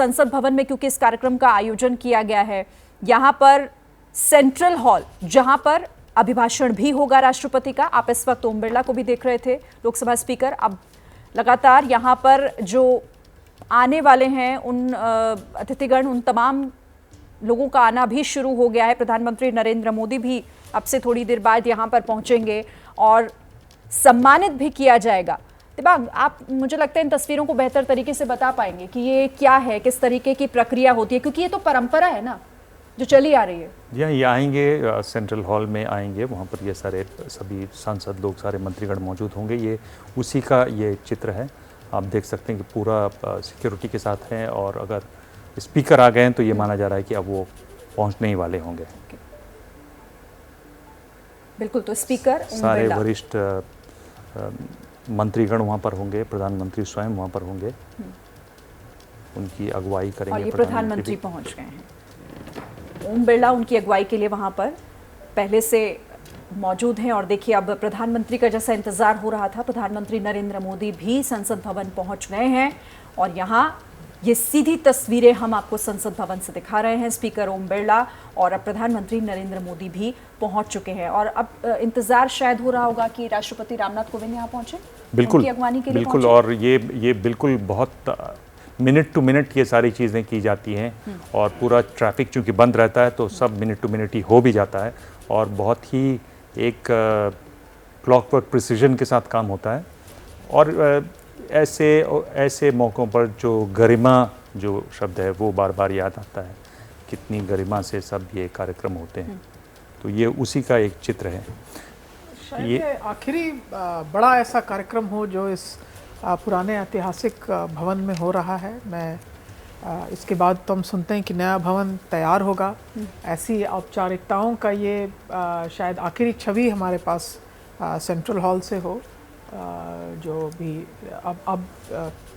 संसद भवन में क्योंकि इस कार्यक्रम का आयोजन किया गया है, यहाँ पर सेंट्रल हॉल जहां पर अभिभाषण भी होगा राष्ट्रपति का। आप इस वक्त ओम बिरला को भी देख रहे थे, लोकसभा स्पीकर। अब लगातार यहाँ पर जो आने वाले हैं उन अतिथिगण, उन तमाम लोगों का आना भी शुरू हो गया है। प्रधानमंत्री नरेंद्र मोदी भी अब से थोड़ी देर बाद यहाँ पर पहुंचेंगे और सम्मानित भी किया जाएगा। दिबांग, आप मुझे लगता है इन तस्वीरों को बेहतर तरीके से बता पाएंगे कि ये क्या है, किस तरीके की प्रक्रिया होती है, क्योंकि ये तो परंपरा है ना जो चली आ रही है। ये आएंगे, सेंट्रल हॉल में आएंगे, वहाँ पर ये सारे सभी सांसद लोग, सारे मंत्रीगण मौजूद होंगे। ये उसी का ये चित्र है। आप देख सकते हैं कि पूरा सिक्योरिटी के साथ है, और अगर स्पीकर आ गए हैं तो ये माना जा रहा है कि अब वो पहुँचने ही वाले होंगे। बिल्कुल, तो स्पीकर सारे वरिष्ठ मंत्रीगण वहाँ पर होंगे, प्रधानमंत्री स्वयं वहाँ पर होंगे, उनकी अगुवाई करेंगे। और ये प्रधानमंत्री पहुँच गए हैं। ओम बिरला उनकी अगुवाई के लिए वहाँ पर पहले से मौजूद हैं। और देखिए, अब प्रधानमंत्री का जैसा इंतजार हो रहा था, प्रधानमंत्री नरेंद्र मोदी भी संसद भवन पहुँच गए हैं। और यहाँ ये सीधी तस्वीरें हम आपको संसद भवन से दिखा रहे हैं। स्पीकर ओम बिरला और अब प्रधानमंत्री नरेंद्र मोदी भी पहुंच चुके हैं। और अब इंतजार शायद हो रहा होगा कि राष्ट्रपति रामनाथ कोविंद यहाँ पहुंचे, बिल्कुल, उनकी अगवानी के लिए बिल्कुल। और ये बिल्कुल बहुत मिनट टू मिनट ये सारी चीज़ें की जाती हैं, और पूरा ट्रैफिक चूँकि बंद रहता है तो सब मिनट टू मिनट ही हो भी जाता है, और बहुत ही एक क्लॉकवर्क प्रिसीजन के साथ काम होता है। और ऐसे मौक़ों पर जो गरिमा जो शब्द है वो बार बार याद आता है, कितनी गरिमा से सब ये कार्यक्रम होते हैं। तो ये उसी का एक चित्र है। शायद ये आखिरी बड़ा ऐसा कार्यक्रम हो जो इस पुराने ऐतिहासिक भवन में हो रहा है। इसके बाद तो हम सुनते हैं कि नया भवन तैयार होगा। ऐसी औपचारिकताओं का ये शायद आखिरी छवि हमारे पास सेंट्रल हॉल से हो, जो भी अब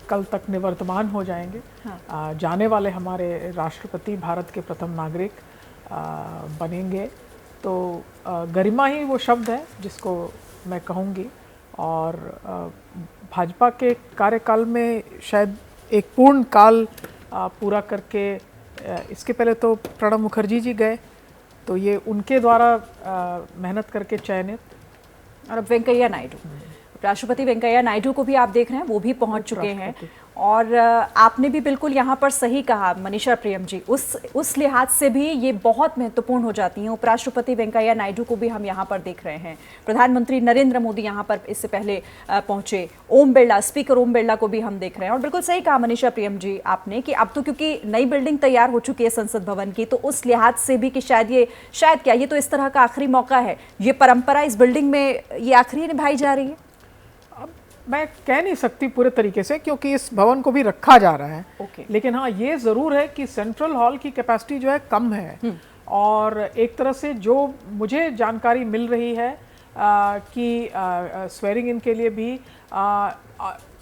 कल तक निवर्तमान हो जाएंगे। हाँ। जाने वाले हमारे राष्ट्रपति भारत के प्रथम नागरिक बनेंगे। तो गरिमा ही वो शब्द है जिसको मैं कहूँगी। और भाजपा के कार्यकाल में शायद एक पूर्ण काल पूरा करके, इसके पहले तो प्रणब मुखर्जी जी गए, तो ये उनके द्वारा मेहनत करके चयनित। और अब वेंकैया नायडू, राष्ट्रपति वेंकैया नायडू को भी आप देख रहे हैं, वो भी पहुंच चुके हैं। और आपने भी बिल्कुल यहाँ पर सही कहा मनीषा प्रियम जी, उस लिहाज से भी ये बहुत महत्वपूर्ण हो जाती हैं। उपराष्ट्रपति वेंकैया नायडू को भी हम यहाँ पर देख रहे हैं, प्रधानमंत्री नरेंद्र मोदी यहाँ पर इससे पहले पहुंचे, ओम बिरला, स्पीकर ओम बिरला को भी हम देख रहे हैं। और बिल्कुल सही कहा मनीषा प्रियम जी आपने कि अब तो क्योंकि नई बिल्डिंग तैयार हो चुकी है संसद भवन की, तो उस लिहाज से भी कि शायद ये तो इस तरह का आखिरी मौका है, ये परंपरा इस बिल्डिंग में ये आखिरी निभाई जा रही है। मैं कह नहीं सकती पूरे तरीके से, क्योंकि इस भवन को भी रखा जा रहा है। लेकिन हाँ, ये ज़रूर है कि सेंट्रल हॉल की कैपेसिटी जो है कम है। और एक तरह से जो मुझे जानकारी मिल रही है कि स्वेरिंग इन के लिए भी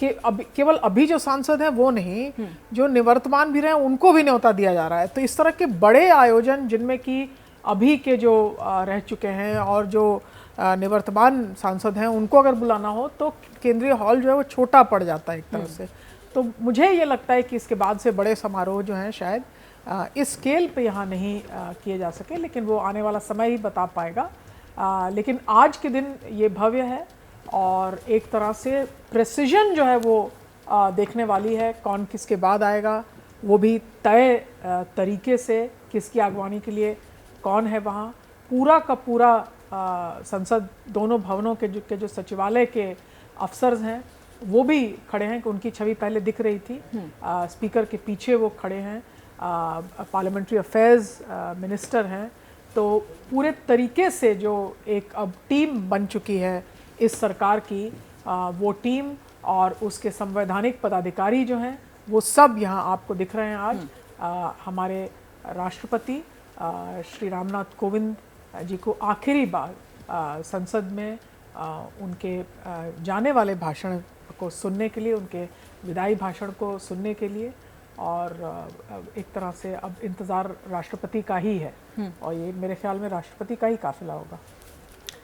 केवल अभी जो सांसद हैं वो नहीं, जो निवर्तमान भी रहे उनको भी न्योता दिया जा रहा है। तो इस तरह के बड़े आयोजन जिनमें कि अभी के जो रह चुके हैं और जो निवर्तमान सांसद हैं उनको अगर बुलाना हो तो केंद्रीय हॉल जो है वो छोटा पड़ जाता है एक तरह से। तो मुझे ये लगता है कि इसके बाद से बड़े समारोह जो हैं शायद इस स्केल पे यहाँ नहीं किए जा सके, लेकिन वो आने वाला समय ही बता पाएगा। लेकिन आज के दिन ये भव्य है और एक तरह से प्रेसिजन जो है वो देखने वाली है। कौन किसके बाद आएगा वो भी तय तरीके से, किसकी अगवानी के लिए कौन है वहाँ, पूरा का पूरा संसद दोनों भवनों के जो सचिवालय के अफसर्स हैं वो भी खड़े हैं। उनकी छवि पहले दिख रही थी, स्पीकर के पीछे वो खड़े हैं, पार्लियामेंट्री अफेयर्स मिनिस्टर हैं। तो पूरे तरीके से जो एक अब टीम बन चुकी है इस सरकार की, वो टीम और उसके संवैधानिक पदाधिकारी जो हैं वो सब यहाँ आपको दिख रहे हैं आज। हमारे राष्ट्रपति श्री रामनाथ कोविंद जी को आखिरी बार संसद में उनके जाने वाले भाषण को सुनने के लिए, उनके विदाई भाषण को सुनने के लिए, और एक तरह से अब इंतज़ार राष्ट्रपति का ही है और ये मेरे ख्याल में राष्ट्रपति का ही काफिला होगा।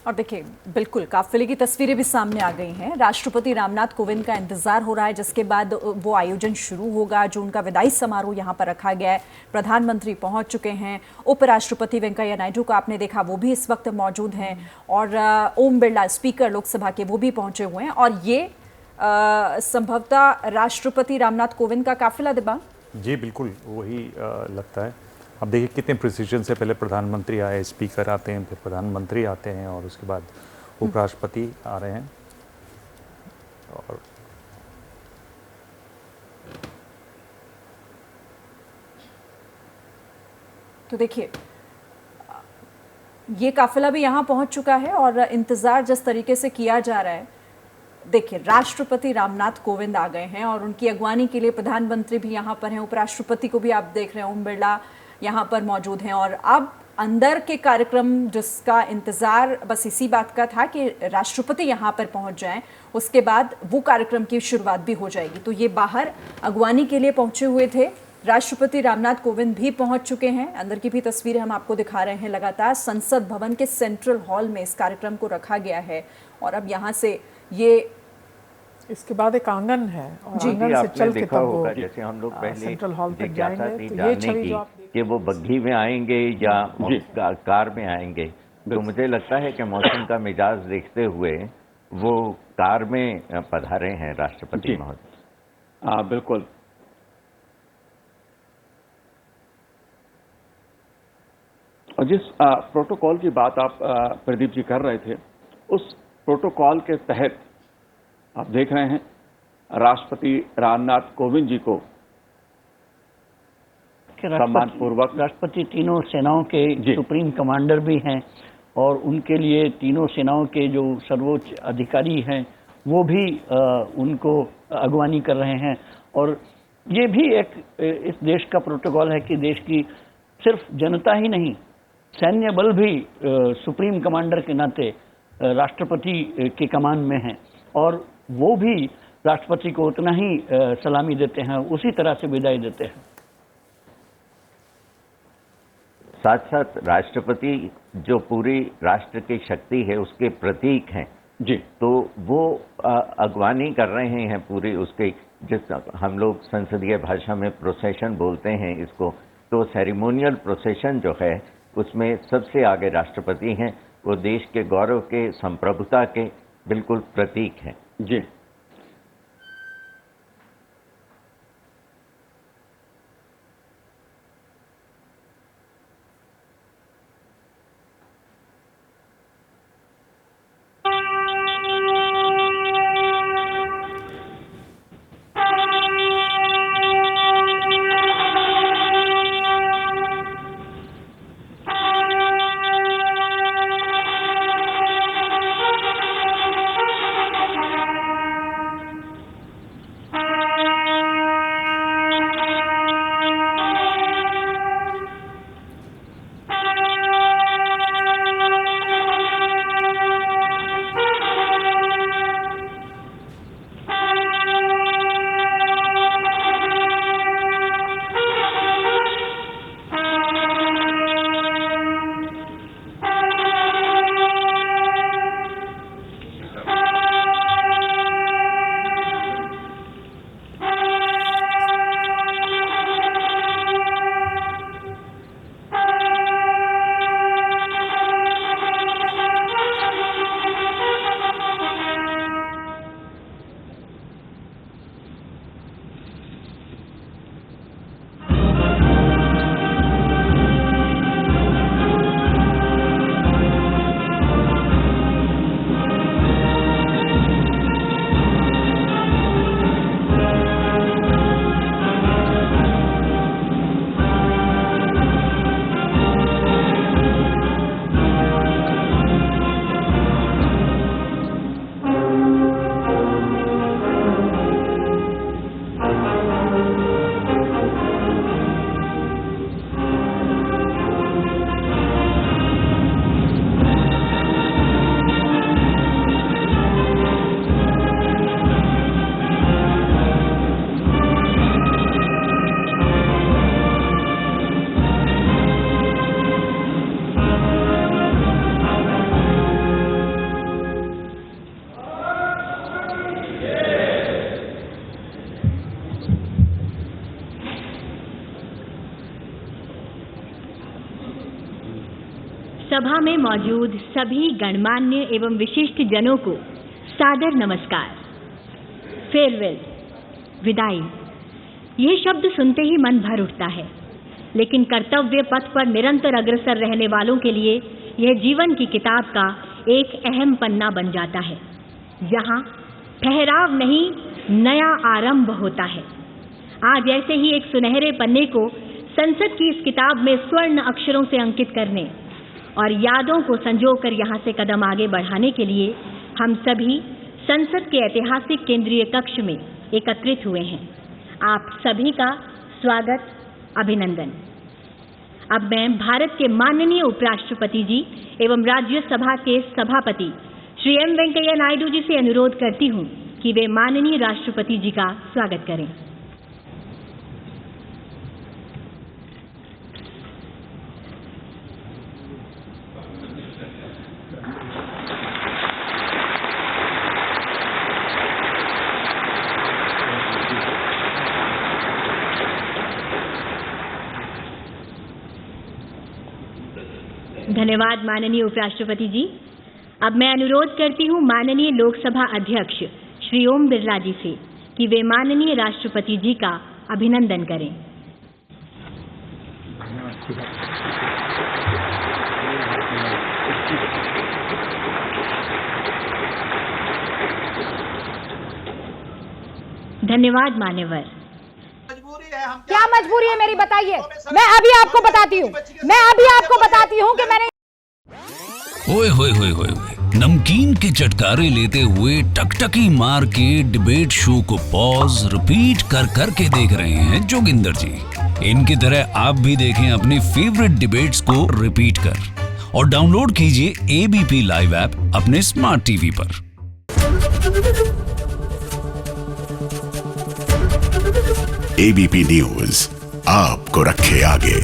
और देखिए बिल्कुल काफिले की तस्वीरें भी सामने आ गई हैं। राष्ट्रपति रामनाथ कोविंद का इंतजार हो रहा है, जिसके बाद वो आयोजन शुरू होगा, जो उनका विदाई समारोह यहाँ पर रखा गया है। प्रधानमंत्री पहुंच चुके हैं, उपराष्ट्रपति वेंकैया नायडू को आपने देखा वो भी इस वक्त मौजूद हैं, और ओम बिरला स्पीकर लोकसभा के वो भी पहुंचे हुए हैं। और ये संभवतः राष्ट्रपति रामनाथ कोविंद का काफिला दिबांग। जी बिल्कुल वही लगता है। अब देखिए कितने प्रिसीजन से पहले प्रधानमंत्री आए, स्पीकर आते हैं, फिर प्रधानमंत्री आते हैं और उसके बाद उपराष्ट्रपति आ रहे हैं। और तो देखिए ये काफिला भी यहाँ पहुंच चुका है और इंतजार जिस तरीके से किया जा रहा है। देखिए राष्ट्रपति रामनाथ कोविंद आ गए हैं और उनकी अगवानी के लिए प्रधानमंत्री भी यहाँ पर हैं, उपराष्ट्रपति को भी आप देख रहे हैं, ओम बिरला यहाँ पर मौजूद हैं। और अब अंदर के कार्यक्रम जिसका इंतजार बस इसी बात का था कि राष्ट्रपति यहाँ पर पहुँच जाएं, उसके बाद वो कार्यक्रम की शुरुआत भी हो जाएगी। तो ये बाहर अगवानी के लिए पहुँचे हुए थे, राष्ट्रपति रामनाथ कोविंद भी पहुंच चुके हैं। अंदर की भी तस्वीरें हम आपको दिखा रहे हैं लगातार। संसद भवन के सेंट्रल हॉल में इस कार्यक्रम को रखा गया है और अब यहाँ से ये इसके बाद एक आंगन है और जी, आंगन से चल के देखा तब होगा वो जैसे हम लोग पहले सेंट्रल हॉल तक जिज्ञासा जाएंगे। थी तो ये जानने छवि की जो आप कि वो बग्घी में आएंगे या कार में आएंगे, तो मुझे लगता है कि मौसम का मिजाज देखते हुए वो कार में पधारे हैं राष्ट्रपति महोदय। बिल्कुल। और जिस प्रोटोकॉल की बात आप प्रदीप जी कर रहे थे, उस प्रोटोकॉल के तहत आप देख रहे हैं राष्ट्रपति रामनाथ कोविंद जी को सम्मान पूर्वक। राष्ट्रपति तीनों सेनाओं के सुप्रीम कमांडर भी हैं और उनके लिए तीनों सेनाओं के जो सर्वोच्च अधिकारी हैं वो भी उनको अगवानी कर रहे हैं। और ये भी एक इस देश का प्रोटोकॉल है कि देश की सिर्फ जनता ही नहीं, सैन्य बल भी सुप्रीम कमांडर के नाते राष्ट्रपति के कमान में है और वो भी राष्ट्रपति को उतना ही सलामी देते हैं, उसी तरह से विदाई देते हैं। साथ साथ राष्ट्रपति जो पूरी राष्ट्र की शक्ति है उसके प्रतीक हैं जी, तो वो अगवानी कर रहे हैं पूरी उसके, जिस हम लोग संसदीय भाषा में प्रोसेशन बोलते हैं इसको, तो सेरेमोनियल प्रोसेशन जो है उसमें सबसे आगे राष्ट्रपति हैं। वो देश के गौरव के, संप्रभुता के बिल्कुल प्रतीक हैं। जी। सभा में मौजूद सभी गणमान्य एवं विशिष्ट जनों को सादर नमस्कार। फेयरवेल, विदाई, ये शब्द सुनते ही मन भर उठता है, लेकिन कर्तव्य पथ पर निरंतर अग्रसर रहने वालों के लिए यह जीवन की किताब का एक अहम पन्ना बन जाता है। यहाँ ठहराव नहीं, नया आरंभ होता है। आज ऐसे ही एक सुनहरे पन्ने को संसद की इस किताब में स्वर्ण अक्षरों से अंकित करने और यादों को संजोकर यहाँ से कदम आगे बढ़ाने के लिए हम सभी संसद के ऐतिहासिक केंद्रीय कक्ष में एकत्रित हुए हैं। आप सभी का स्वागत, अभिनंदन। अब मैं भारत के माननीय उपराष्ट्रपति जी एवं राज्यसभा के सभापति श्री एम वेंकैया नायडू जी से अनुरोध करती हूँ कि वे माननीय राष्ट्रपति जी का स्वागत करें। धन्यवाद माननीय उपराष्ट्रपति जी। अब मैं अनुरोध करती हूँ माननीय लोकसभा अध्यक्ष श्री ओम बिरला जी से कि वे माननीय राष्ट्रपति जी का अभिनंदन करें। धन्यवाद मान्यवर। क्या मजबूरी है मेरी, बताइए। मैं अभी आपको बताती हूँ कि मैंने ओए होए होए होए, नमकीन के चटकारे लेते हुए टकटकी मार के डिबेट शो को पॉज रिपीट कर कर के देख रहे हैं जोगिंदर जी। इनकी तरह आप भी देखें अपनी फेवरेट डिबेट्स को रिपीट कर और डाउनलोड कीजिए एबीपी लाइव ऐप अपने स्मार्ट टीवी पर। एबीपी न्यूज आपको रखे आगे।